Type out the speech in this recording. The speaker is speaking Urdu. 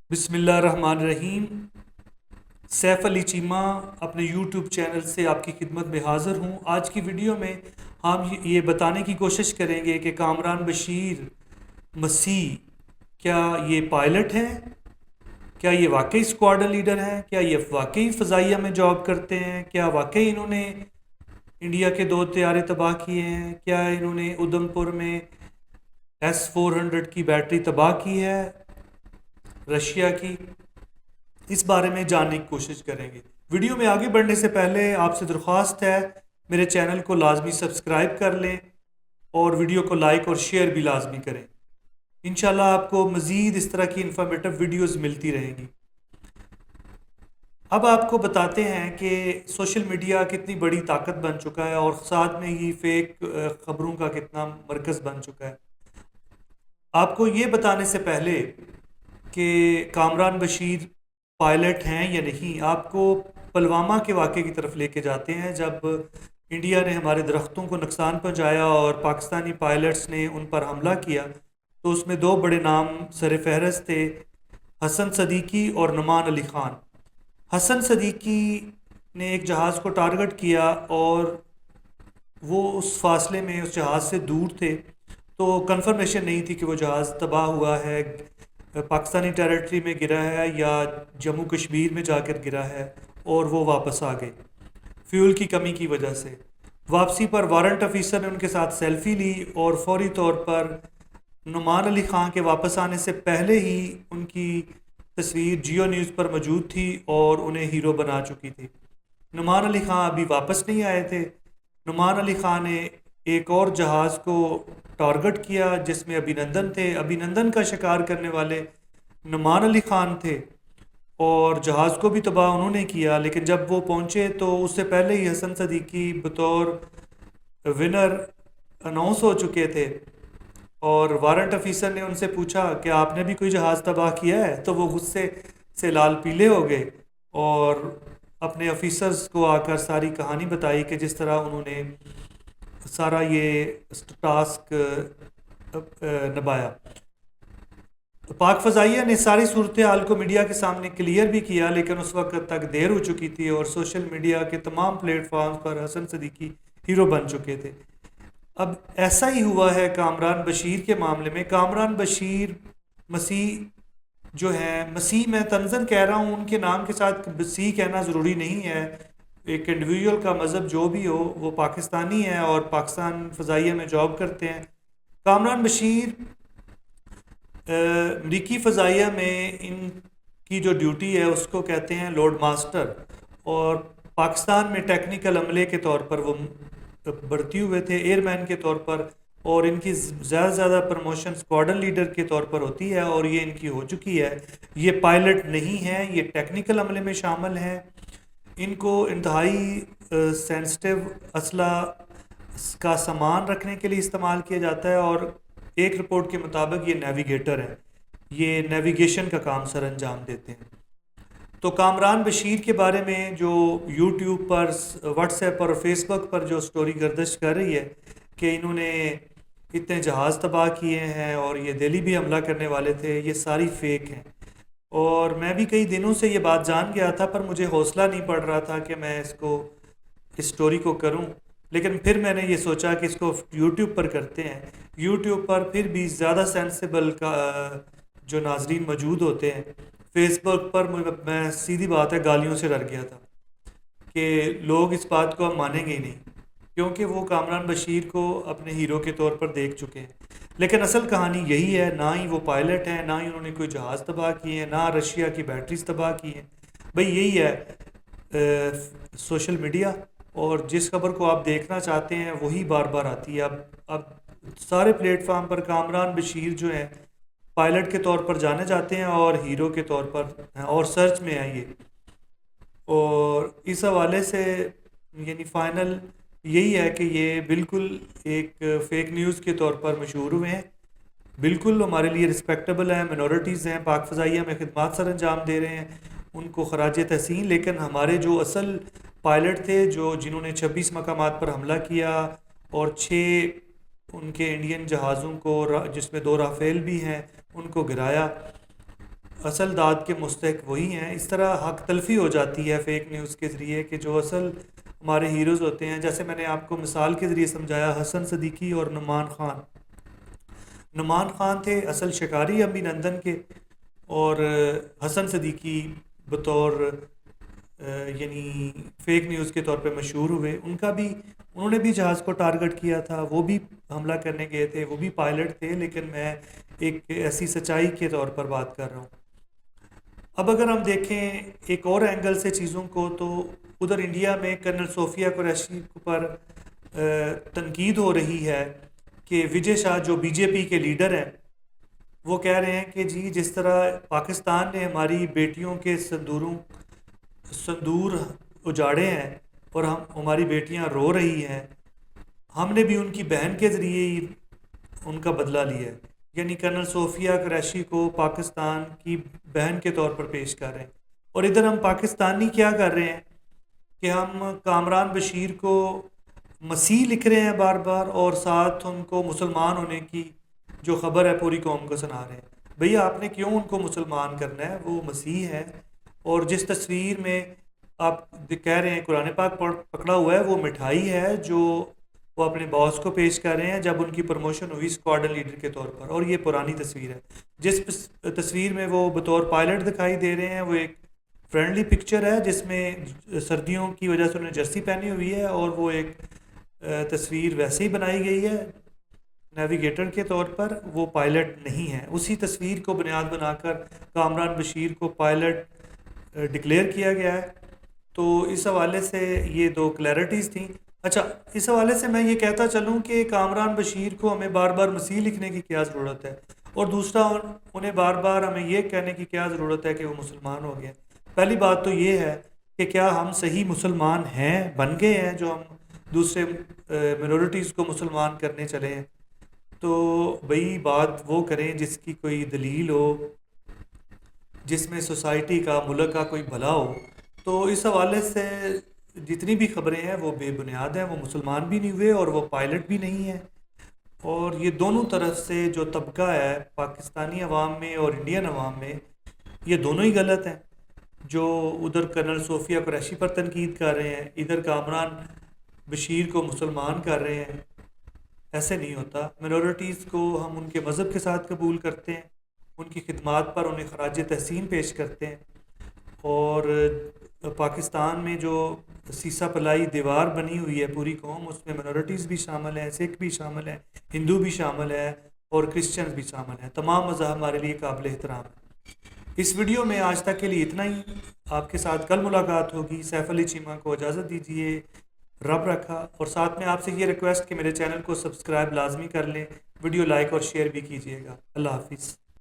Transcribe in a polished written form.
بسم اللہ الرحمن الرحیم۔ سیف علی چیمہ اپنے یوٹیوب چینل سے آپ کی خدمت میں حاضر ہوں۔ آج کی ویڈیو میں ہم یہ بتانے کی کوشش کریں گے کہ کامران بشیر مسیح کیا یہ پائلٹ ہیں، کیا یہ واقعی اسکواڈن لیڈر ہیں، کیا یہ واقعی فضائیہ میں جاب کرتے ہیں، کیا واقعی انہوں نے انڈیا کے 2 طیارے تباہ کیے ہیں، کیا انہوں نے ادھم پور میں S-400 کی بیٹری تباہ کی ہے رشیا کی۔ اس بارے میں جاننے کی کوشش کریں گے۔ ویڈیو میں آگے بڑھنے سے پہلے آپ سے درخواست ہے میرے چینل کو لازمی سبسکرائب کر لیں اور ویڈیو کو لائک اور شیئر بھی لازمی کریں۔ انشاءاللہ آپ کو مزید اس طرح کی انفارمیٹو ویڈیوز ملتی رہیں گی۔ اب آپ کو بتاتے ہیں کہ سوشل میڈیا کتنی بڑی طاقت بن چکا ہے اور ساتھ میں ہی فیک خبروں کا کتنا مرکز بن چکا ہے۔ آپ کو یہ بتانے سے پہلے کہ کامران بشیر پائلٹ ہیں یا نہیں، آپ کو پلوامہ کے واقعے کی طرف لے کے جاتے ہیں، جب انڈیا نے ہمارے درختوں کو نقصان پہنچایا اور پاکستانی پائلٹس نے ان پر حملہ کیا، تو اس میں 2 بڑے نام سر فہرست تھے، حسن صدیقی اور نعمان علی خان۔ حسن صدیقی نے ایک جہاز کو ٹارگٹ کیا اور وہ اس فاصلے میں اس جہاز سے دور تھے، تو کنفرمیشن نہیں تھی کہ وہ جہاز تباہ ہوا ہے، پاکستانی ٹیریٹری میں گرا ہے یا جموں کشمیر میں جا کر گرا ہے، اور وہ واپس آ گئے فیول کی کمی کی وجہ سے۔ واپسی پر وارنٹ آفیسر نے ان کے ساتھ سیلفی لی اور فوری طور پر نعمان علی خان کے واپس آنے سے پہلے ہی ان کی تصویر جیو نیوز پر موجود تھی اور انہیں ہیرو بنا چکی تھی۔ نعمان علی خان ابھی واپس نہیں آئے تھے۔ نعمان علی خان نے ایک اور جہاز کو ٹارگٹ کیا جس میں ابھینندن تھے۔ ابھینندن کا شکار کرنے والے نعمان علی خان تھے اور جہاز کو بھی تباہ انہوں نے کیا، لیکن جب وہ پہنچے تو اس سے پہلے ہی حسن صدیقی بطور ونر اناؤنس ہو چکے تھے، اور وارنٹ آفیسر نے ان سے پوچھا کہ آپ نے بھی کوئی جہاز تباہ کیا ہے، تو وہ غصے سے لال پیلے ہو گئے اور اپنے آفیسرز کو آ کر ساری کہانی بتائی کہ جس طرح انہوں نے سارا یہ ٹاسک نبھایا۔ پاک فضائیہ نے ساری صورتحال کو میڈیا کے سامنے کلیئر بھی کیا، لیکن اس وقت تک دیر ہو چکی تھی اور سوشل میڈیا کے تمام پلیٹ فارمز پر حسن صدیقی ہیرو بن چکے تھے۔ اب ایسا ہی ہوا ہے کامران بشیر کے معاملے میں۔ کامران بشیر مسیح جو ہیں، مسیح میں طنزاً کہہ رہا ہوں، ان کے نام کے ساتھ مسیح کہنا ضروری نہیں ہے۔ ایک انڈیویجول کا مذہب جو بھی ہو، وہ پاکستانی ہے اور پاکستان فضائیہ میں جاب کرتے ہیں۔ کامران بشیر امریکی فضائیہ میں ان کی جو ڈیوٹی ہے اس کو کہتے ہیں لورڈ ماسٹر، اور پاکستان میں ٹیکنیکل عملے کے طور پر وہ بھرتی ہوئے تھے، ایئر مین کے طور پر، اور ان کی زیادہ سے زیادہ پروموشن اسکواڈن لیڈر کے طور پر ہوتی ہے، اور یہ ان کی ہو چکی ہے۔ یہ پائلٹ نہیں ہیں، یہ ٹیکنیکل عملے میں شامل ہیں۔ ان کو انتہائی سینسٹیو اسلحہ کا سامان رکھنے کے لیے استعمال کیا جاتا ہے، اور ایک رپورٹ کے مطابق یہ نیویگیٹر ہیں، یہ نیویگیشن کا کام سر انجام دیتے ہیں۔ تو کامران بشیر کے بارے میں جو یوٹیوب پر، واٹس ایپ پر اور فیس بک پر جو سٹوری گردش کر رہی ہے کہ انہوں نے اتنے جہاز تباہ کیے ہیں اور یہ دہلی بھی حملہ کرنے والے تھے، یہ ساری فیک ہیں۔ اور میں بھی کئی دنوں سے یہ بات جان گیا تھا، پر مجھے حوصلہ نہیں پڑ رہا تھا کہ میں اس سٹوری کو کروں، لیکن پھر میں نے یہ سوچا کہ اس کو یوٹیوب پر کرتے ہیں۔ یوٹیوب پر پھر بھی زیادہ سینسیبل کا جو ناظرین موجود ہوتے ہیں۔ فیس بک پر میں سیدھی بات ہے گالیوں سے ڈر گیا تھا کہ لوگ اس بات کو اب مانیں گے ہی نہیں، کیونکہ وہ کامران بشیر کو اپنے ہیرو کے طور پر دیکھ چکے ہیں۔ لیکن اصل کہانی یہی ہے، نہ ہی وہ پائلٹ ہیں، نہ ہی انہوں نے کوئی جہاز تباہ کیے ہیں، نہ رشیا کی بیٹریز تباہ کی ہیں۔ بھئی یہی ہے سوشل میڈیا، اور جس خبر کو آپ دیکھنا چاہتے ہیں وہی بار بار آتی ہے۔ اب سارے پلیٹ فارم پر کامران بشیر جو ہیں پائلٹ کے طور پر جانے جاتے ہیں اور ہیرو کے طور پر ہیں، اور سرچ میں ہیں یہ۔ اور اس حوالے سے یعنی فائنل یہی ہے کہ یہ بالکل ایک فیک نیوز کے طور پر مشہور ہوئے ہیں۔ بالکل ہمارے لیے رسپیکٹیبل ہیں، منورٹیز ہیں، پاک فضائیہ میں خدمات سر انجام دے رہے ہیں، ان کو خراج تحسین۔ لیکن ہمارے جو اصل پائلٹ تھے جنہوں نے 26 مقامات پر حملہ کیا اور 6 ان کے انڈین جہازوں کو، جس میں 2 رافیل بھی ہیں، ان کو گرایا، اصل داد کے مستحق وہی ہیں. اس طرح حق تلفی ہو جاتی ہے فیک نیوز کے ذریعے کہ جو اصل ہمارے ہیروز ہوتے ہیں، جیسے میں نے آپ کو مثال کے ذریعے سمجھایا، حسن صدیقی اور نعمان خان. نعمان خان تھے اصل شکاری ابھینندن کے، اور حسن صدیقی بطور یعنی فیک نیوز کے طور پہ مشہور ہوئے. انہوں نے بھی جہاز کو ٹارگٹ کیا تھا، وہ بھی حملہ کرنے گئے تھے، وہ بھی پائلٹ تھے، لیکن میں ایک ایسی سچائی کے طور پر بات کر رہا ہوں. اب اگر ہم دیکھیں ایک اور اینگل سے چیزوں کو، تو ادھر انڈیا میں کرنل صوفیہ قریشی پر تنقید ہو رہی ہے کہ وجے شاہ جو بی جے پی کے لیڈر ہیں، وہ کہہ رہے ہیں کہ جی جس طرح پاکستان نے ہماری بیٹیوں کے سندور اجاڑے ہیں اور ہماری بیٹیاں رو رہی ہیں، ہم نے بھی ان کی بہن کے ذریعے ہی ان کا بدلہ لیا ہے. یعنی کرنل صوفیہ قریشی کو پاکستان کی بہن کے طور پر پیش کر رہے ہیں. اور ادھر ہم پاکستانی کیا کر رہے ہیں کہ ہم کامران بشیر کو مسیح لکھ رہے ہیں بار بار، اور ساتھ ان کو مسلمان ہونے کی جو خبر ہے پوری قوم کو سنا رہے ہیں. بھئی آپ نے کیوں ان کو مسلمان کرنا ہے؟ وہ مسیح ہے. اور جس تصویر میں آپ کہہ رہے ہیں قرآن پاک پکڑا ہوا ہے، وہ مٹھائی ہے جو وہ اپنے باس کو پیش کر رہے ہیں جب ان کی پروموشن ہوئی اسکواڈن لیڈر کے طور پر. اور یہ پرانی تصویر ہے. جس تصویر میں وہ بطور پائلٹ دکھائی دے رہے ہیں، وہ ایک فرینڈلی پکچر ہے جس میں سردیوں کی وجہ سے انہوں نے جرسی پہنی ہوئی ہے، اور وہ ایک تصویر ویسے ہی بنائی گئی ہے نیویگیٹر کے طور پر، وہ پائلٹ نہیں ہے. اسی تصویر کو بنیاد بنا کر کامران بشیر کو پائلٹ ڈکلیئر کیا گیا ہے. تو اس حوالے سے یہ دو کلیئرٹیز تھیں. اچھا، اس حوالے سے میں یہ کہتا چلوں کہ کامران بشیر کو ہمیں بار بار مسیح لکھنے کی کیا ضرورت ہے، اور دوسرا انہیں بار بار ہمیں یہ کہنے کی کیا ضرورت ہے کہ وہ مسلمان ہو گئے. پہلی بات تو یہ ہے کہ کیا ہم صحیح مسلمان ہیں، بن گئے ہیں، جو ہم دوسرے منورٹیز کو مسلمان کرنے چلے ہیں؟ تو بھئی بات وہ کریں جس کی کوئی دلیل ہو، جس میں سوسائٹی کا، ملک کا کوئی بھلا ہو. تو اس حوالے سے جتنی بھی خبریں ہیں وہ بے بنیاد ہیں. وہ مسلمان بھی نہیں ہوئے اور وہ پائلٹ بھی نہیں ہیں. اور یہ دونوں طرف سے جو طبقہ ہے پاکستانی عوام میں اور انڈین عوام میں، یہ دونوں ہی غلط ہیں. جو ادھر کرنل صوفیہ قریشی پر تنقید کر رہے ہیں، ادھر کامران بشیر کو مسلمان کر رہے ہیں. ایسے نہیں ہوتا. منورٹیز کو ہم ان کے مذہب کے ساتھ قبول کرتے ہیں، ان کی خدمات پر انہیں خراج تحسین پیش کرتے ہیں. اور پاکستان میں جو سیسا پلائی دیوار بنی ہوئی ہے پوری قوم، اس میں منورٹیز بھی شامل ہیں، سکھ بھی شامل ہیں، ہندو بھی شامل ہیں، اور کرسچنز بھی شامل ہیں. تمام مذہب ہمارے لیے قابل احترام ہیں. اس ویڈیو میں آج تک کے لیے اتنا ہی. آپ کے ساتھ کل ملاقات ہوگی. سیف علی چیمہ کو اجازت دیجیے. رب رکھا. اور ساتھ میں آپ سے یہ ریکویسٹ کہ میرے چینل کو سبسکرائب لازمی کر لیں، ویڈیو لائک اور شیئر بھی کیجیے گا. اللہ حافظ.